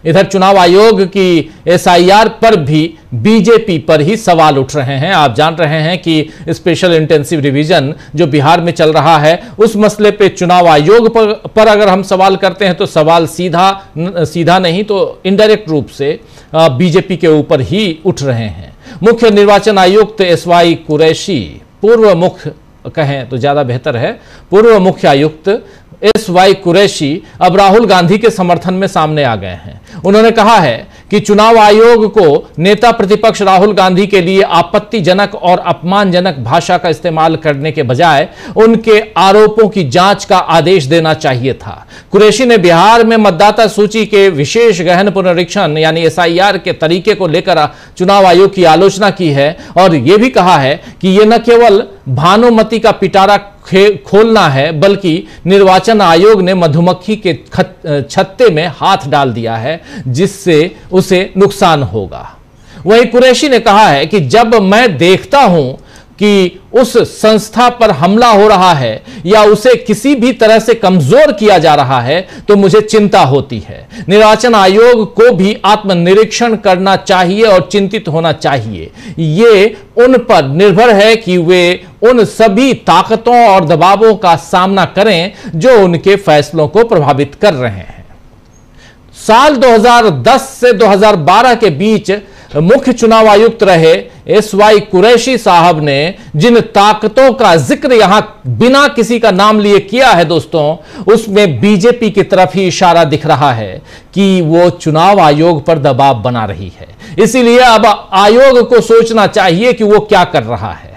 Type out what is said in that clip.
इधर चुनाव आयोग की एसआईआर पर भी बीजेपी पर ही सवाल उठ रहे हैं। आप जान रहे हैं कि स्पेशल इंटेंसिव रिवीजन जो बिहार में चल रहा है, उस मसले पे चुनाव आयोग पर अगर हम सवाल करते हैं तो सवाल सीधा नहीं तो इनडायरेक्ट रूप से बीजेपी के ऊपर ही उठ रहे हैं। मुख्य निर्वाचन आयुक्त एसवाई कुरैशी, पूर्व मुख्य कहें तो ज्यादा बेहतर है, पूर्व मुख्य आयुक्त एसवाई कुरैशी अब राहुल गांधी के समर्थन में सामने आ गए हैं। उन्होंने कहा है कि चुनाव आयोग को नेता प्रतिपक्ष राहुल गांधी के लिए आपत्तिजनक और अपमानजनक भाषा का इस्तेमाल करने के बजाय उनके आरोपों की जांच का आदेश देना चाहिए था। कुरैशी ने बिहार में मतदाता सूची के विशेष गहन पुनरीक्षण यानी एसआईआर के तरीके को लेकर चुनाव आयोग की आलोचना की है और यह भी कहा है कि यह न केवल भानुमति का पिटारा खोलना है बल्कि निर्वाचन आयोग ने मधुमक्खी के छत्ते में हाथ डाल दिया है जिससे उसे नुकसान होगा। वहीं कुरैशी ने कहा है कि जब मैं देखता हूं कि उस संस्था पर हमला हो रहा है या उसे किसी भी तरह से कमजोर किया जा रहा है तो मुझे चिंता होती है। निर्वाचन आयोग को भी आत्मनिरीक्षण करना चाहिए और चिंतित होना चाहिए। ये उन पर निर्भर है कि वे उन सभी ताकतों और दबावों का सामना करें जो उनके फैसलों को प्रभावित कर रहे हैं। साल 2010 से 2012 के बीच मुख्य चुनाव आयुक्त रहे एसवाई कुरैशी साहब ने जिन ताकतों का जिक्र यहां बिना किसी का नाम लिए किया है दोस्तों, उसमें बीजेपी की तरफ ही इशारा दिख रहा है कि वो चुनाव आयोग पर दबाव बना रही है। इसीलिए अब आयोग को सोचना चाहिए कि वो क्या कर रहा है।